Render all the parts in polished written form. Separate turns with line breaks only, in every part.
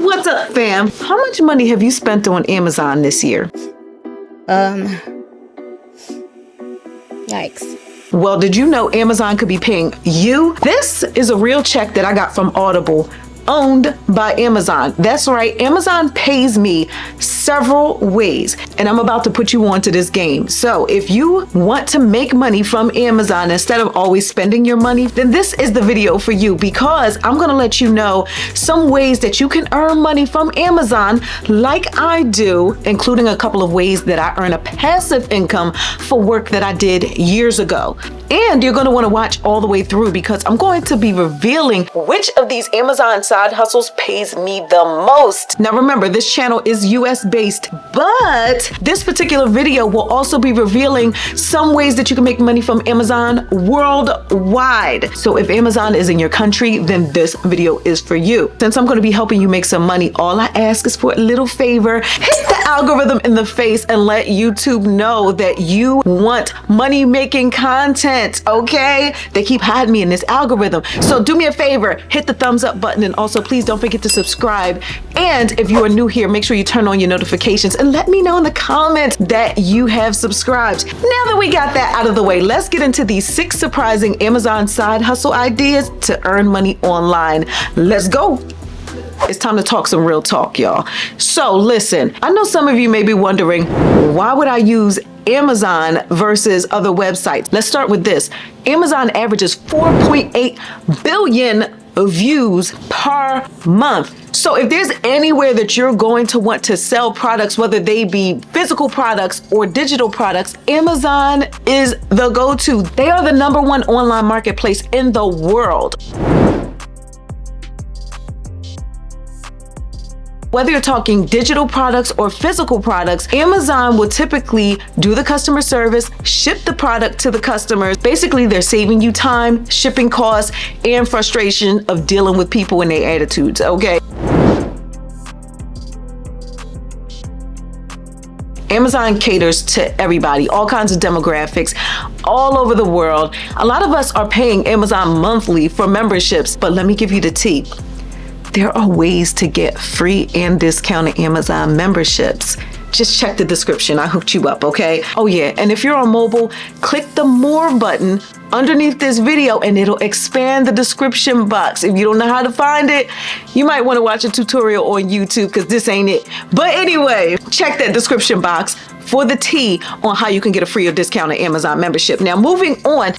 What's up, fam? How much money have you spent on Amazon this year?
Yikes.
Well, did you know Amazon could be paying you? This is a real check that I got from Audible, owned by Amazon. That's right, Amazon pays me several ways, and I'm about to put you onto this game. So if you want to make money from Amazon instead of always spending your money, then this is the video for you, because I'm gonna let you know some ways that you can earn money from Amazon like I do, including a couple of ways that I earn a passive income for work that I did years ago. And you're gonna wanna watch all the way through, because I'm going to be revealing which of these Amazon side hustles pays me the most. Now remember, this channel is US based, but this particular video will also be revealing some ways that you can make money from Amazon worldwide. So if Amazon is in your country, then this video is for you. Since I'm gonna be helping you make some money, all I ask is for a little favor. Hit the algorithm in the face and let YouTube know that you want money-making content, okay? They keep hiding me in this algorithm. So do me a favor, hit the thumbs up button, and also please don't forget to subscribe. And if you are new here, make sure you turn on your notifications and let me know in the comments that you have subscribed. Now that we got that out of the way, let's get into these 6 surprising Amazon side hustle ideas to earn money online. Let's go. It's time to talk some real talk, y'all. So listen, I know some of you may be wondering, why would I use Amazon versus other websites? Let's start with this. Amazon averages 4.8 billion views per month. So if there's anywhere that you're going to want to sell products, whether they be physical products or digital products, Amazon is the go-to. They are the #1 online marketplace in the world. Whether you're talking digital products or physical products, Amazon will typically do the customer service, ship the product to the customers. Basically, they're saving you time, shipping costs, and frustration of dealing with people and their attitudes, okay? Amazon caters to everybody, all kinds of demographics, all over the world. A lot of us are paying Amazon monthly for memberships, but let me give you the tea. There are ways to get free and discounted Amazon memberships. Just check the description, I hooked you up, okay? Oh yeah, and if you're on mobile, click the more button underneath this video and it'll expand the description box. If you don't know how to find it, you might want to watch a tutorial on YouTube, because this ain't it. But anyway, check that description box for the tea on how you can get a free or discounted Amazon membership. Now moving on.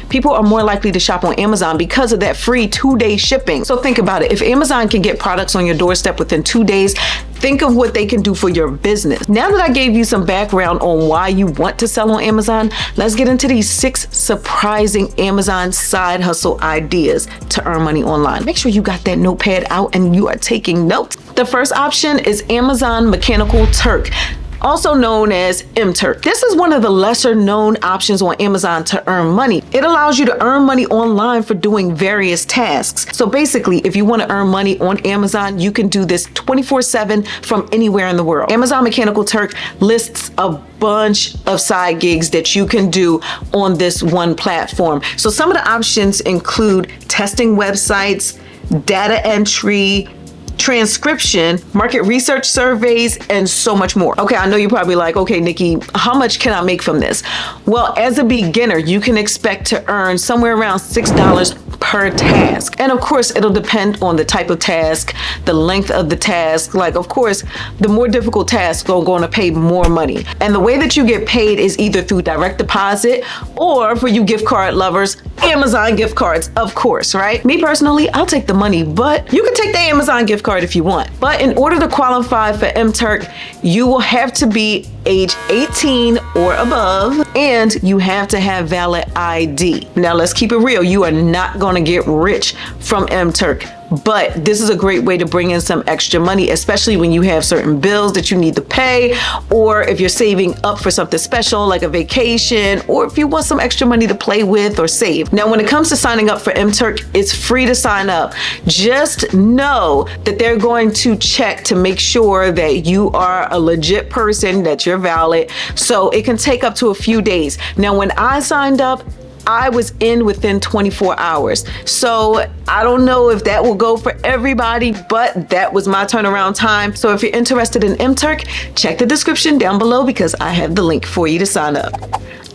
People are more likely to shop on Amazon because of that free 2-day shipping. So think about it. If Amazon can get products on your doorstep within 2 days, think of what they can do for your business. Now that I gave you some background on why you want to sell on Amazon, let's get into these 6 surprising Amazon side hustle ideas to earn money online. Make sure you got that notepad out and you are taking notes. The first option is Amazon Mechanical Turk, also known as MTurk. This is one of the lesser known options on Amazon to earn money. It allows you to earn money online for doing various tasks. So basically, if you want to earn money on Amazon, you can do this 24/7 from anywhere in the world. Amazon Mechanical Turk lists a bunch of side gigs that you can do on this one platform. So some of the options include testing websites, data entry, transcription, market research surveys, and so much more. Okay, I know you're probably like, okay, Nikki, how much can I make from this? Well, as a beginner, you can expect to earn somewhere around $6 per task. And of course, it'll depend on the type of task, the length of the task. Like, of course, the more difficult tasks are going to pay more money. And the way that you get paid is either through direct deposit, or for you gift card lovers, Amazon gift cards, of course, right? Me personally, I'll take the money, but you can take the Amazon gift card if you want. But in order to qualify for MTurk, you will have to be age 18 or above, and you have to have valid ID. Now let's keep it real. You are not going to get rich from MTurk, but this is a great way to bring in some extra money, especially when you have certain bills that you need to pay, or if you're saving up for something special like a vacation, or if you want some extra money to play with or save. Now, when it comes to signing up for MTurk, it's free to sign up. Just know that they're going to check to make sure that you are a legit person, that you're valid. So it can take up to a few days. Now, when I signed up, I was in within 24 hours. So I don't know if that will go for everybody, but that was my turnaround time. So if you're interested in MTurk, check the description down below because I have the link for you to sign up.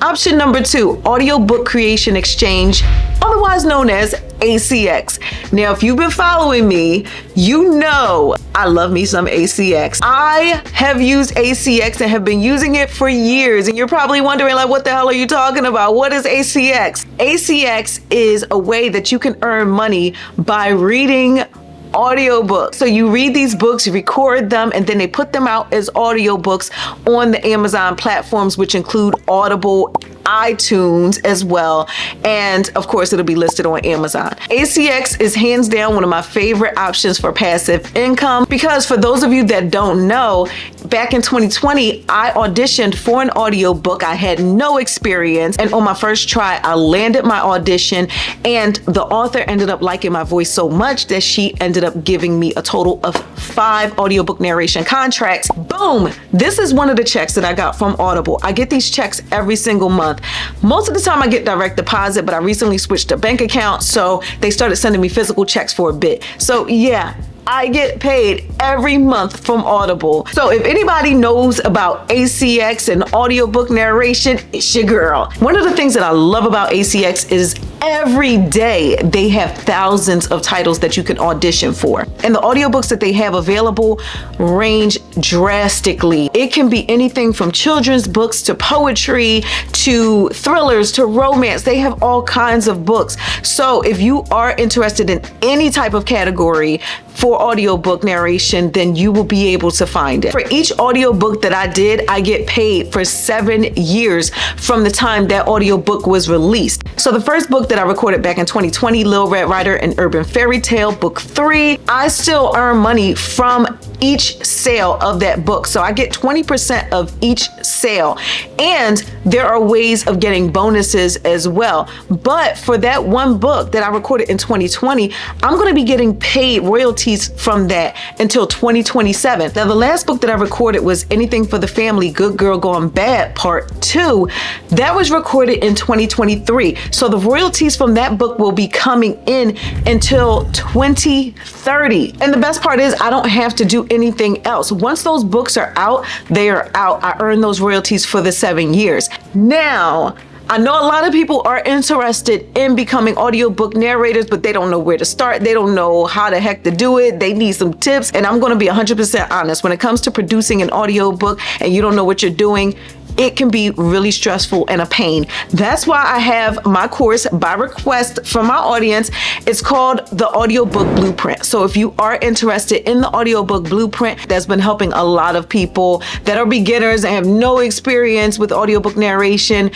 Option number 2, Audiobook Creation Exchange, otherwise known as ACX. Now, if you've been following me, you know I love me some ACX. I have used ACX and have been using it for years. And you're probably wondering, like, what the hell are you talking about? What is ACX? ACX is a way that you can earn money by reading audiobooks. So you read these books, you record them, and then they put them out as audiobooks on the Amazon platforms, which include Audible, iTunes as well. And of course, it'll be listed on Amazon. ACX is hands down one of my favorite options for passive income because for those of you that don't know, back in 2020, I auditioned for an audiobook. I had no experience. And on my first try, I landed my audition and the author ended up liking my voice so much that she ended up giving me a total of 5 audiobook narration contracts. Boom! This is one of the checks that I got from Audible. I get these checks every single month. Most of the time I get direct deposit, but I recently switched to bank account, so they started sending me physical checks for a bit. So yeah, I get paid every month from Audible. So if anybody knows about ACX and audiobook narration, it's your girl. One of the things that I love about ACX is every day they have thousands of titles that you can audition for. And the audiobooks that they have available range drastically. It can be anything from children's books to poetry to thrillers to romance. They have all kinds of books. So if you are interested in any type of category for audiobook narration, then you will be able to find it. For each audiobook that I did, I get paid for 7 years from the time that audiobook was released. So the first book that I recorded back in 2020, Little Red Rider and Urban Fairy Tale, book 3, I still earn money from each sale of that book. So I get 20% of each sale. And there are ways of getting bonuses as well. But for that one book that I recorded in 2020, I'm going to be getting paid royalties from that until 2027. Now, the last book that I recorded was Anything for the Family, Good Girl Gone Bad, Part 2. That was recorded in 2023. So the royalties from that book will be coming in until 2030. And the best part is I don't have to do anything else. Once those books are out, they are out. I earn those royalties for the 7 years. Now, I know a lot of people are interested in becoming audiobook narrators, but they don't know where to start. They don't know how the heck to do it. They need some tips. And I'm going to be 100% honest. When it comes to producing an audiobook and you don't know what you're doing, it can be really stressful and a pain. That's why I have my course by request from my audience. It's called the Audiobook Blueprint. So if you are interested in the Audiobook Blueprint, that's been helping a lot of people that are beginners and have no experience with audiobook narration,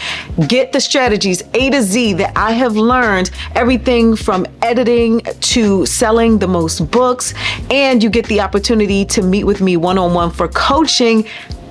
get the strategies A to Z that I have learned, everything from editing to selling the most books, and you get the opportunity to meet with me one-on-one for coaching,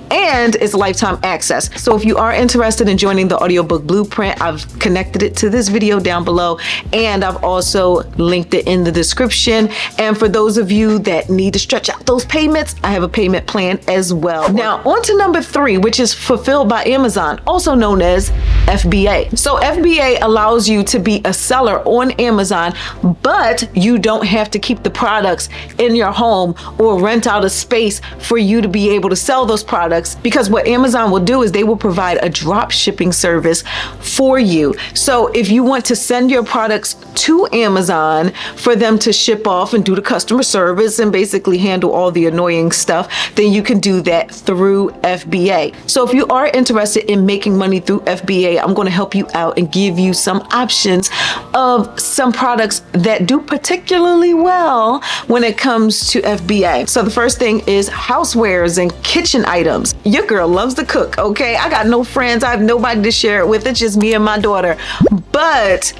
and it's lifetime access. So if you are interested in joining the Audiobook Blueprint, I've connected it to this video down below, and I've also linked it in the description. And for those of you that need to stretch out those payments, I have a payment plan as well. Now, on to number 3, which is Fulfilled by Amazon, also known as FBA. So FBA allows you to be a seller on Amazon, but you don't have to keep the products in your home or rent out a space for you to be able to sell those products, because what Amazon will do is they will provide a drop shipping service for you. So if you want to send your products to Amazon for them to ship off and do the customer service and basically handle all the annoying stuff, then you can do that through FBA. So if you are interested in making money through FBA, I'm going to help you out and give you some options of some products that do particularly well when it comes to FBA. So the first thing is housewares and kitchen items. Your girl loves to cook, okay? I got no friends. I have nobody to share it with. It's just me and my daughter. But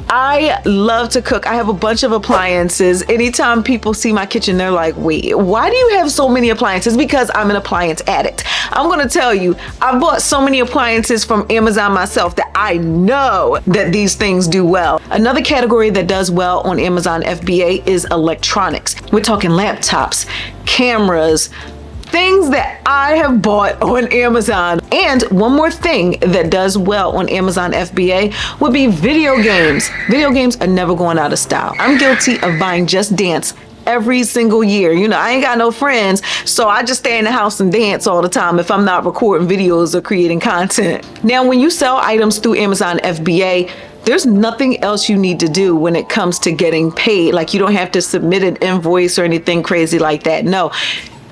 I love to cook. I have a bunch of appliances. Anytime people see my kitchen, they're like, wait, why do you have so many appliances? Because I'm an appliance addict. I'm going to tell you, I bought so many appliances from Amazon myself that I know that these things do well. Another category that does well on Amazon FBA is electronics. We're talking laptops, cameras, things that I have bought on Amazon. And one more thing that does well on Amazon FBA would be video games. Video games are never going out of style. I'm guilty of buying Just Dance every single year. You know, I ain't got no friends, so I just stay in the house and dance all the time if I'm not recording videos or creating content. Now, when you sell items through Amazon FBA, there's nothing else you need to do when it comes to getting paid. Like, you don't have to submit an invoice or anything crazy like that. No,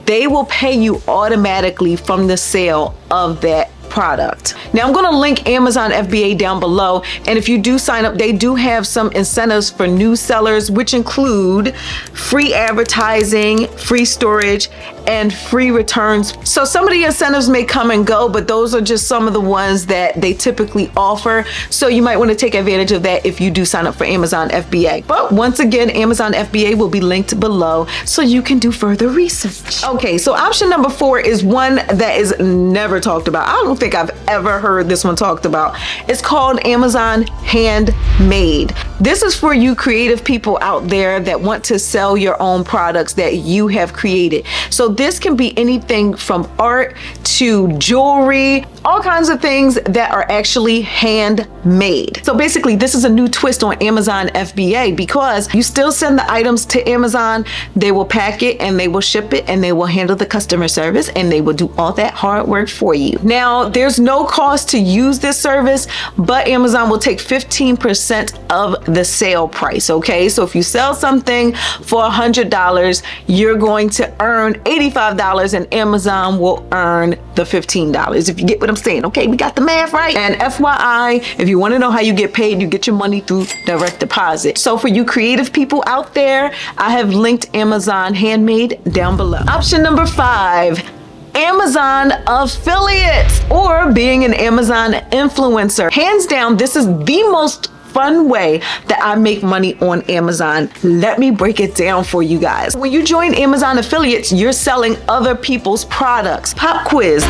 they will pay you automatically from the sale of that product. Now, I'm going to link Amazon FBA down below, and if you do sign up, they do have some incentives for new sellers, which include free advertising, free storage, and free returns. So some of the incentives may come and go, but those are just some of the ones that they typically offer. So you might want to take advantage of that if you do sign up for Amazon FBA. But once again, Amazon FBA will be linked below so you can do further research. Okay, so option number 4 is one that is never talked about. I don't think I've ever heard this one talked about. It's called Amazon Handmade. This is for you creative people out there that want to sell your own products that you have created. So this can be anything from art to jewelry, all kinds of things that are actually handmade. So basically, this is a new twist on Amazon FBA because you still send the items to Amazon, they will pack it and they will ship it and they will handle the customer service and they will do all that hard work for you. Now, there's no cost to use this service, but Amazon will take 15% of the sale price, okay? So if you sell something for $100, you're going to earn $85 and Amazon will earn the $15, if you get what I'm saying. Okay, we got the math right. And FYI, if you want to know how you get paid, you get your money through direct deposit. So for you creative people out there, I have linked Amazon Handmade down below. Option number 5, Amazon affiliates, or being an Amazon influencer. Hands down, this is the most fun way that I make money on Amazon. Let me break it down for you guys. When you join Amazon affiliates, you're selling other people's products. Pop quiz.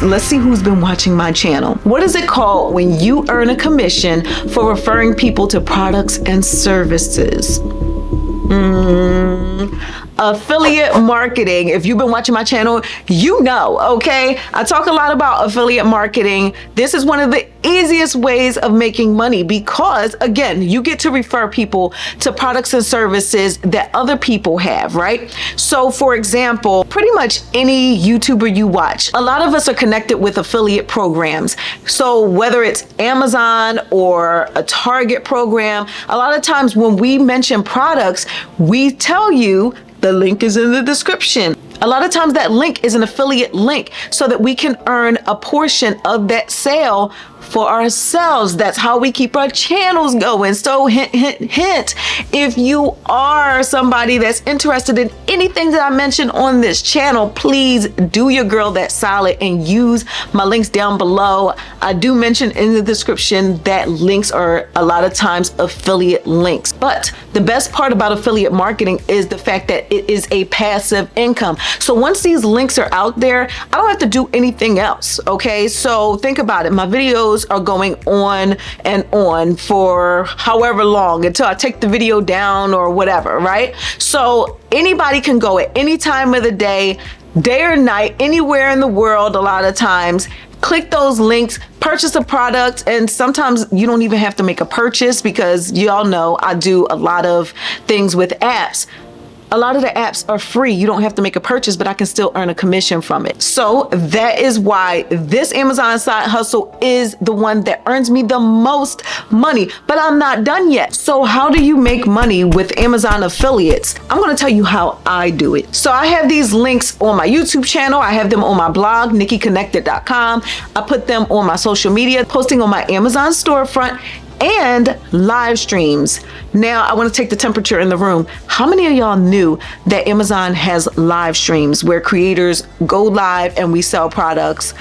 Let's see who's been watching my channel. What is it called when you earn a commission for referring people to products and services? Affiliate marketing. If you've been watching my channel, you know, okay? I talk a lot about affiliate marketing. This is one of the easiest ways of making money because, again, you get to refer people to products and services that other people have, right? So, for example, pretty much any YouTuber you watch, a lot of us are connected with affiliate programs. So whether it's Amazon or a Target program, a lot of times when we mention products, we tell you the link is in the description. A lot of times that link is an affiliate link so that we can earn a portion of that sale for ourselves. That's how we keep our channels going. So hint, hint, hint, if you are somebody that's interested in anything that I mentioned on this channel, please do your girl that solid and use my links down below. I do mention in the description that links are a lot of times affiliate links. But the best part about affiliate marketing is the fact that it is a passive income. So once these links are out there, I don't have to do anything else, okay? So think about it. My videos are going on and on for however long until I take the video down or whatever, right? So anybody can go at any time of the day or night, anywhere in the world, a lot of times, click those links, purchase a product, and sometimes you don't even have to make a purchase because y'all know I do a lot of things with apps. A lot of the apps are free. You don't have to make a purchase, but I can still earn a commission from it. So that is why this Amazon side hustle is the one that earns me the most money, but I'm not done yet. So how do you make money with Amazon affiliates? I'm going to tell you how I do it. So I have these links on my YouTube channel. I have them on my blog, NikkiConnected.com. I put them on my social media, posting on my Amazon storefront, and live streams. Now, I want to take the temperature in the room. How many of y'all knew that Amazon has live streams where creators go live and we sell products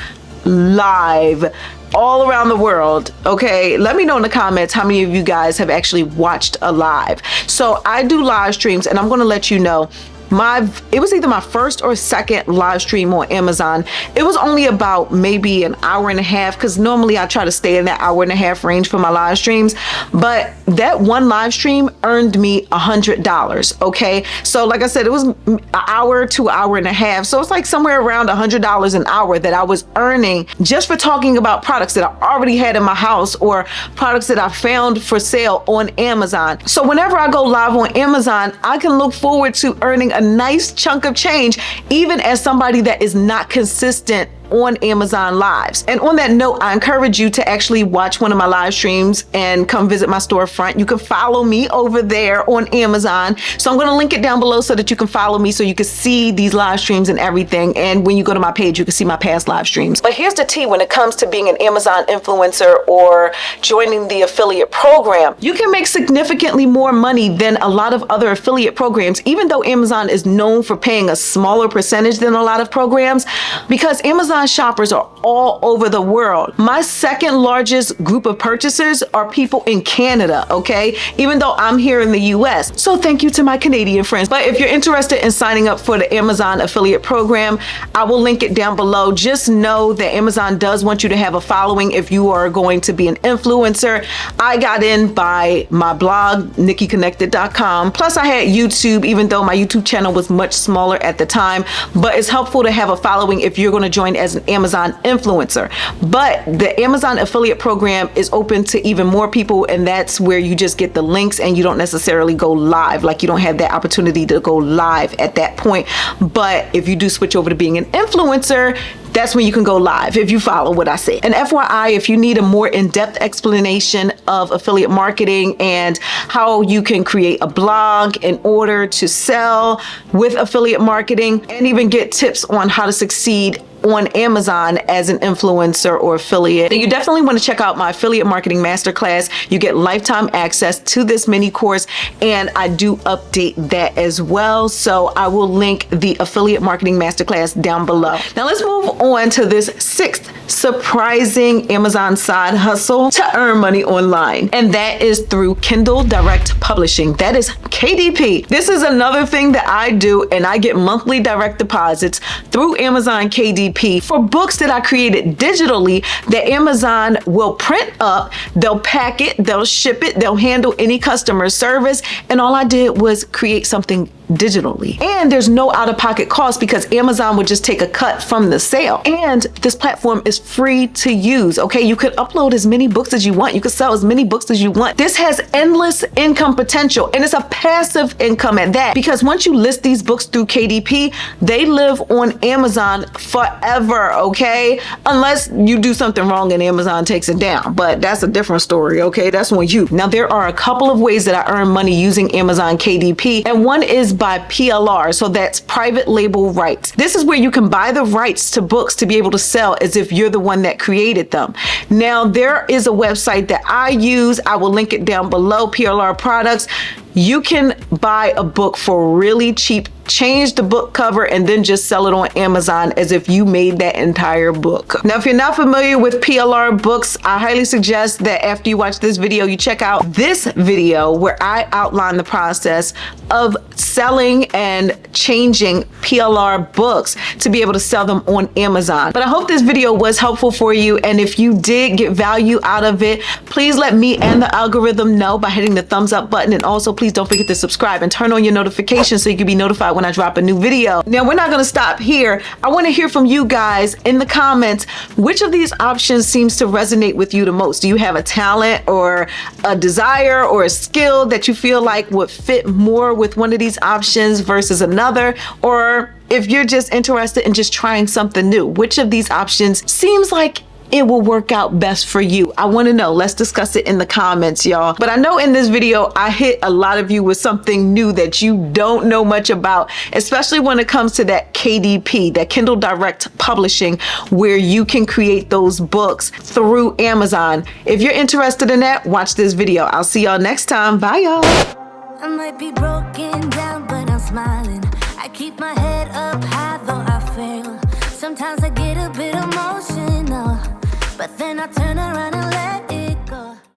live all around the world? Okay, let me know in the comments how many of you guys have actually watched a live. So I do live streams, and I'm going to let you know it was either my first or second live stream on Amazon. It was only about maybe an hour and a half, because normally I try to stay in that hour and a half range for my live streams. But that one live stream earned me $100. Okay. So like I said, it was an hour to hour and a half. So it's like somewhere around $100 an hour that I was earning just for talking about products that I already had in my house or products that I found for sale on Amazon. So whenever I go live on Amazon, I can look forward to earning a nice chunk of change, even as somebody that is not consistent on Amazon Lives. And on that note, I encourage you to actually watch one of my live streams and come visit my storefront. You can follow me over there on Amazon. So I'm going to link it down below so that you can follow me, so you can see these live streams and everything. And when you go to my page, you can see my past live streams. But here's the tea when it comes to being an Amazon influencer or joining the affiliate program. You can make significantly more money than a lot of other affiliate programs, even though Amazon is known for paying a smaller percentage than a lot of programs, because Amazon shoppers are all over the world. My second largest group of purchasers are people in Canada, okay? Even though I'm here in the US. So thank you to my Canadian friends. But if you're interested in signing up for the Amazon affiliate program, I will link it down below. Just know that Amazon does want you to have a following if you are going to be an influencer. I got in by my blog, NikkiConnected.com. Plus I had YouTube, even though my YouTube channel was much smaller at the time. But it's helpful to have a following if you're going to join as an Amazon influencer. But the Amazon affiliate program is open to even more people, and that's where you just get the links and you don't necessarily go live. Like, you don't have that opportunity to go live at that point. But if you do switch over to being an influencer, that's when you can go live if you follow what I say. And FYI, if you need a more in-depth explanation of affiliate marketing and how you can create a blog in order to sell with affiliate marketing, and even get tips on how to succeed on Amazon as an influencer or affiliate, then you definitely want to check out my affiliate marketing masterclass. You get lifetime access to this mini course, and I do update that as well. So I will link the affiliate marketing masterclass down below. Now let's move on to this sixth surprising Amazon side hustle to earn money online, and that is through Kindle Direct Publishing. That is KDP. This is another thing that I do, and I get monthly direct deposits through Amazon KDP for books that I created digitally that Amazon will print up, they'll pack it, they'll ship it, they'll handle any customer service, and all I did was create something digitally. And there's no out-of-pocket cost because Amazon would just take a cut from the sale. And this platform is free to use, okay? You could upload as many books as you want. You could sell as many books as you want. This has endless income potential, and it's a passive income at that, because once you list these books through KDP, they live on Amazon forever, okay? Unless you do something wrong and Amazon takes it down, but that's a different story, okay? That's on you. Now, there are a couple of ways that I earn money using Amazon KDP, and one is by PLR, so that's private label rights. This is where you can buy the rights to books to be able to sell as if you're the one that created them. Now, there is a website that I use. I will link it down below, PLR Products. You can buy a book for really cheap, change the book cover, and then just sell it on Amazon as if you made that entire book. Now, if you're not familiar with PLR books, I highly suggest that after you watch this video, you check out this video where I outline the process of selling and changing PLR books to be able to sell them on Amazon. But I hope this video was helpful for you, and if you did get value out of it, please let me and the algorithm know by hitting the thumbs up button, and also please don't forget to subscribe and turn on your notifications so you can be notified when I drop a new video. Now, we're not going to stop here. I want to hear from you guys in the comments. Which of these options seems to resonate with you the most? Do you have a talent or a desire or a skill that you feel like would fit more with one of these options versus another? Or if you're just interested in just trying something new, which of these options seems like it will work out best for you? I want to know. Let's discuss it in the comments, y'all. But I know in this video, I hit a lot of you with something new that you don't know much about, especially when it comes to that KDP, that Kindle Direct Publishing, where you can create those books through Amazon. If you're interested in that, watch this video. I'll see y'all next time. Bye, y'all.
I might be broken down, but I'm smiling. I keep my head up high, though I fail. Sometimes I get a bit emotional, but then I turn around and let